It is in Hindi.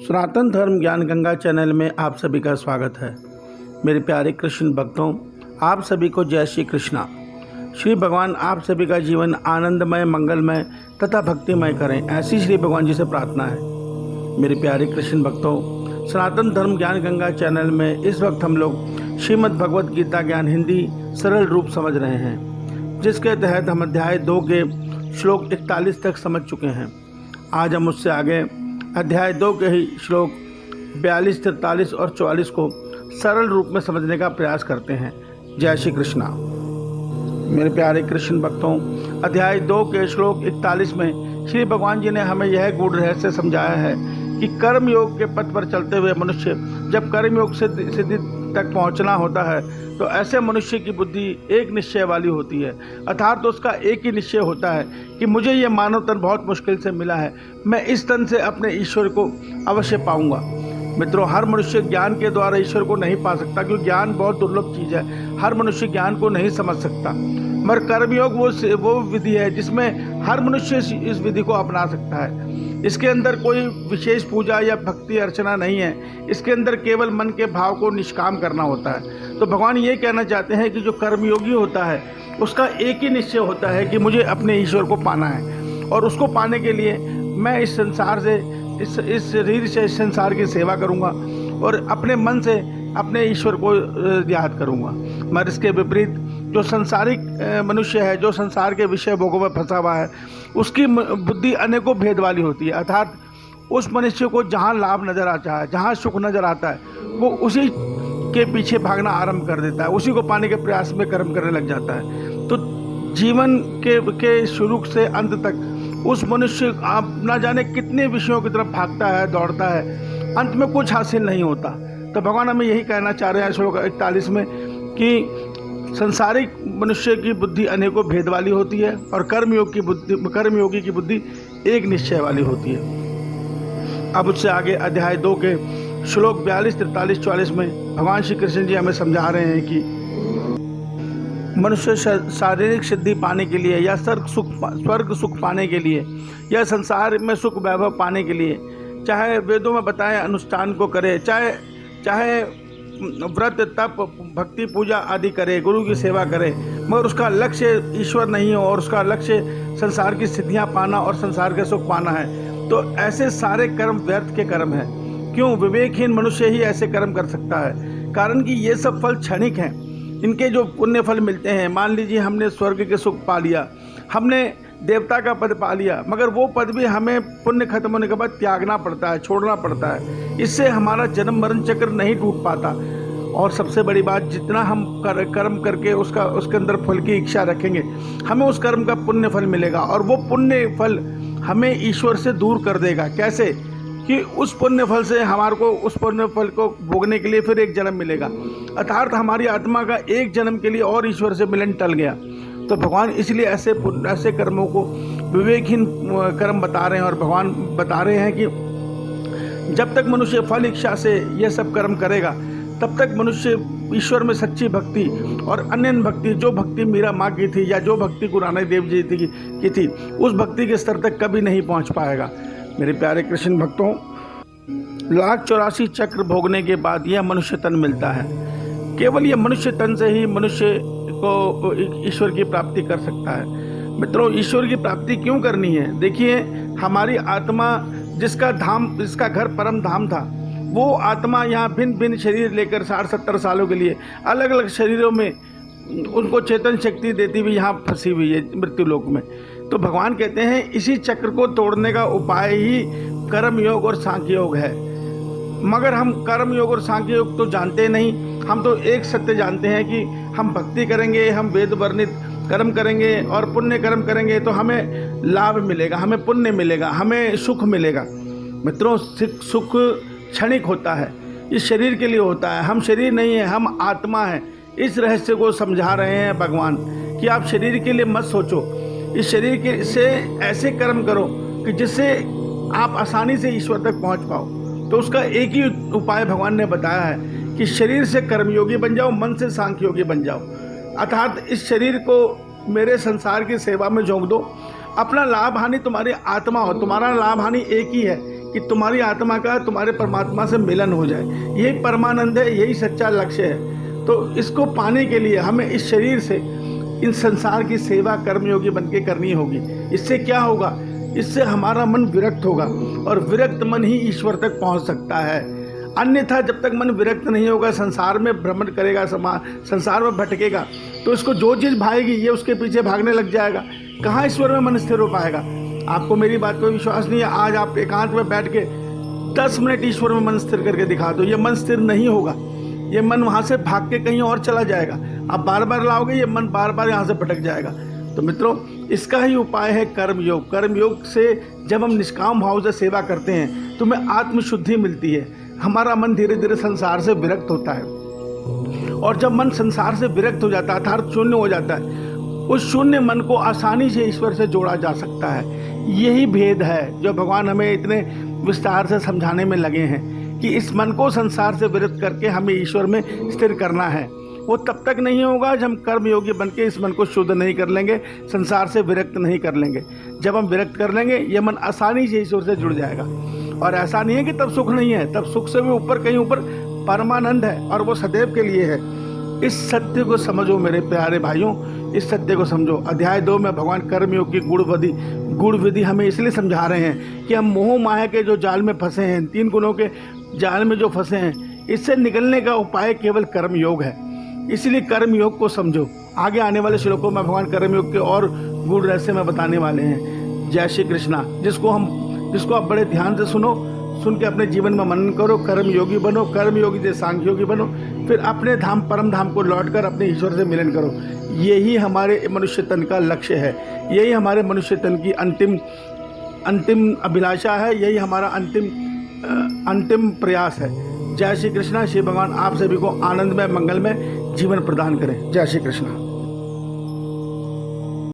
सनातन धर्म ज्ञान गंगा चैनल में आप सभी का स्वागत है। मेरे प्यारे कृष्ण भक्तों, आप सभी को जय श्री कृष्णा। श्री भगवान आप सभी का जीवन आनंदमय, मंगलमय तथा भक्तिमय करें, ऐसी श्री भगवान जी से प्रार्थना है। मेरे प्यारे कृष्ण भक्तों, सनातन धर्म ज्ञान गंगा चैनल में इस वक्त हम लोग श्रीमद् भगवत गीता ज्ञान हिंदी सरल रूप समझ रहे हैं, जिसके तहत हम अध्याय 2 के श्लोक 41 तक समझ चुके हैं। आज हम उससे आगे अध्याय 2 के ही श्लोक 42, 43 और 44 को सरल रूप में समझने का प्रयास करते हैं। जय श्री कृष्णा। मेरे प्यारे कृष्ण भक्तों, अध्याय 2 के श्लोक 41 में श्री भगवान जी ने हमें यह गूढ़ रहस्य समझाया है कि कर्म योग के पथ पर चलते हुए मनुष्य जब कर्म योग से सिद्धि तक पहुंचना होता है तो ऐसे मनुष्य की बुद्धि एक निश्चय वाली होती है, अर्थात तो उसका एक ही निश्चय होता है कि मुझे ये मानव तन बहुत मुश्किल से मिला है, मैं इस तन से अपने ईश्वर को अवश्य पाऊंगा। मित्रों, हर मनुष्य ज्ञान के द्वारा ईश्वर को नहीं पा सकता, क्योंकि ज्ञान बहुत दुर्लभ चीज़ है। हर मनुष्य ज्ञान को नहीं समझ सकता, मगर कर्मयोग वो विधि है जिसमें हर मनुष्य इस विधि को अपना सकता है। इसके अंदर कोई विशेष पूजा या भक्ति अर्चना नहीं है, इसके अंदर केवल मन के भाव को निष्काम करना होता है। तो भगवान ये कहना चाहते हैं कि जो कर्मयोगी होता है उसका एक ही निश्चय होता है कि मुझे अपने ईश्वर को पाना है, और उसको पाने के लिए मैं इस संसार से, इस शरीर से, इस संसार की सेवा करूंगा और अपने मन से अपने ईश्वर को याद करूंगा। मगर इसके विपरीत जो संसारिक मनुष्य है, जो संसार के विषय भोगों में फंसा हुआ है, उसकी बुद्धि अनेकों भेद वाली होती है। अर्थात उस मनुष्य को जहाँ लाभ नज़र आता है, जहाँ सुख नज़र आता है, वो उसी के पीछे भागना आरंभ कर देता है, उसी को पाने के प्रयास में कर्म करने लग जाता है। तो जीवन के शुरू से अंत तक उस मनुष्य आप ना जाने कितने विषयों की तरफ भागता है, दौड़ता है, अंत में कुछ हासिल नहीं होता। तो भगवान हमें यही कहना चाह रहे हैं श्लोक 41 में कि संसारिक मनुष्य की बुद्धि अनेकों भेद वाली होती है और कर्मयोगी की बुद्धि एक निश्चय वाली होती है। अब उससे आगे अध्याय 2 के श्लोक 42, 43, 44 में भगवान श्री कृष्ण जी हमें समझा रहे हैं कि मनुष्य शारीरिक सिद्धि पाने के लिए या स्वर्ग सुख पाने के लिए या संसार में सुख वैभव पाने के लिए, चाहे वेदों में बताए अनुष्ठान को करे, चाहे व्रत तप भक्ति पूजा आदि करे, गुरु की सेवा करे, मगर उसका लक्ष्य ईश्वर नहीं हो और उसका लक्ष्य संसार की सिद्धियां पाना और संसार के सुख पाना है, तो ऐसे सारे कर्म व्यर्थ के कर्म हैं। क्यों? विवेकहीन मनुष्य ही ऐसे कर्म कर सकता है, कारण कि ये सब फल क्षणिक हैं। इनके जो पुण्य फल मिलते हैं, मान लीजिए हमने स्वर्ग के सुख पा लिया, हमने देवता का पद पा लिया, मगर वो पद भी हमें पुण्य खत्म होने के बाद त्यागना पड़ता है, छोड़ना पड़ता है। इससे हमारा जन्म मरण चक्र नहीं टूट पाता। और सबसे बड़ी बात, जितना हम कर्म करके उसके अंदर फल की इच्छा रखेंगे, हमें उस कर्म का पुण्य फल मिलेगा, और वो पुण्य फल हमें ईश्वर से दूर कर देगा। कैसे? कि उस पुण्य फल से हमारे को उस पुण्य फल को भोगने के लिए फिर एक जन्म मिलेगा, अर्थात हमारी आत्मा का एक जन्म के लिए और ईश्वर से मिलन टल गया। तो भगवान इसलिए ऐसे कर्मों को विवेकहीन कर्म बता रहे हैं, और भगवान बता रहे हैं कि जब तक मनुष्य फल इच्छा से यह सब कर्म करेगा, तब तक मनुष्य ईश्वर में सच्ची भक्ति और अन्य भक्ति, जो भक्ति मीरा माँ की थी या जो भक्ति गुरु नानक देव जी की थी, उस भक्ति के स्तर तक कभी नहीं पहुँच पाएगा। मेरे प्यारे कृष्ण भक्तों, 1,84 चक्र भोगने के बाद यह मनुष्य तन मिलता है। केवल यह मनुष्य तन से ही मनुष्य को ईश्वर की प्राप्ति कर सकता है। मित्रों, ईश्वर की प्राप्ति क्यों करनी है? देखिए, हमारी आत्मा जिसका घर परम धाम था, वो आत्मा यहाँ भिन्न भिन्न शरीर लेकर 60-70 सालों के लिए अलग अलग शरीरों में उनको चेतन शक्ति देती हुई यहाँ फंसी हुई है मृत्यु लोक में। तो भगवान कहते हैं इसी चक्र को तोड़ने का उपाय ही कर्म योग और सांख्य योग है। मगर हम कर्म योग और सांख्य योग तो जानते नहीं, हम तो एक सत्य जानते हैं कि हम भक्ति करेंगे, हम वेद वर्णित कर्म करेंगे और पुण्य कर्म करेंगे तो हमें लाभ मिलेगा, हमें पुण्य मिलेगा, हमें सुख मिलेगा। मित्रों, सुख क्षणिक होता है, इस शरीर के लिए होता है। हम शरीर नहीं है, हम आत्मा है। इस रहस्य को समझा रहे हैं भगवान कि आप शरीर के लिए मत सोचो, इस शरीर के से ऐसे कर्म करो कि जिससे आप आसानी से ईश्वर तक पहुंच पाओ। तो उसका एक ही उपाय भगवान ने बताया है कि शरीर से कर्मयोगी बन जाओ, मन से सांख्ययोगी बन जाओ। अर्थात इस शरीर को मेरे संसार की सेवा में झोंक दो, अपना लाभ हानि तुम्हारी आत्मा हो, तुम्हारा लाभ हानि एक ही है कि तुम्हारी आत्मा का तुम्हारे परमात्मा से मिलन हो जाए। यही परमानंद है, यही सच्चा लक्ष्य है। तो इसको पाने के लिए हमें इस शरीर से इन संसार की सेवा कर्मयोगी बन के करनी होगी। इससे क्या होगा? इससे हमारा मन विरक्त होगा और विरक्त मन ही ईश्वर तक पहुंच सकता है। अन्यथा जब तक मन विरक्त नहीं होगा, संसार में भ्रमण करेगा, संसार में भटकेगा, तो इसको जो चीज़ भाएगी ये उसके पीछे भागने लग जाएगा। कहाँ ईश्वर में मन स्थिर हो पाएगा? आपको मेरी बात पर विश्वास नहीं है? आज आप एकांत में बैठ के 10 मिनट ईश्वर में मन स्थिर करके दिखा दो, ये मन स्थिर नहीं होगा। ये मन वहाँ से भाग के कहीं और चला जाएगा। आप बार बार लाओगे, ये मन बार बार यहाँ से भटक जाएगा। तो मित्रों, इसका ही उपाय है कर्मयोग। कर्मयोग से जब हम निष्काम भाव से सेवा करते हैं तो हमें आत्मशुद्धि मिलती है। हमारा मन धीरे धीरे संसार से विरक्त होता है, और जब मन संसार से विरक्त हो जाता है अर्थात शून्य हो जाता है, उस शून्य मन को आसानी से ईश्वर से जोड़ा जा सकता है। यही भेद है जो भगवान हमें इतने विस्तार से समझाने में लगे हैं कि इस मन को संसार से विरक्त करके हमें ईश्वर में स्थिर करना है। वो तब तक नहीं होगा जब हम कर्मयोगी बन के इस मन को शुद्ध नहीं कर लेंगे, संसार से विरक्त नहीं कर लेंगे। जब हम विरक्त कर लेंगे, ये मन आसानी से ईश्वर से जुड़ जाएगा। और ऐसा नहीं है कि तब सुख नहीं है, तब सुख से भी ऊपर, कहीं ऊपर परमानंद है, और वो सदैव के लिए है। इस सत्य को समझो मेरे प्यारे भाइयों, इस सत्य को समझो। अध्याय 2 में भगवान कर्मयोग की गुण विधि हमें इसलिए समझा रहे हैं कि हम मोह माया के जो जाल में फंसे हैं, 3 गुणों के जाल में जो फंसे हैं, इससे निकलने का उपाय केवल कर्मयोग है। इसलिए कर्मयोग को समझो। आगे आने वाले श्लोकों में भगवान कर्मयोग के और गुण रहस्य में बताने वाले हैं। जय श्री कृष्णा। जिसको आप बड़े ध्यान से सुन के अपने जीवन में मनन करो, कर्मयोगी बनो, कर्मयोगी से सांख्योगी बनो, फिर अपने धाम परम धाम को लौटकर अपने ईश्वर से मिलन करो। यही हमारे मनुष्य तन का लक्ष्य है, यही हमारे मनुष्य तन की अंतिम अभिलाषा है, यही हमारा अंतिम प्रयास है। जय श्री कृष्णा। श्री भगवान आप सभी को आनंदमय मंगलमय जीवन प्रदान करें। जय श्री कृष्णा।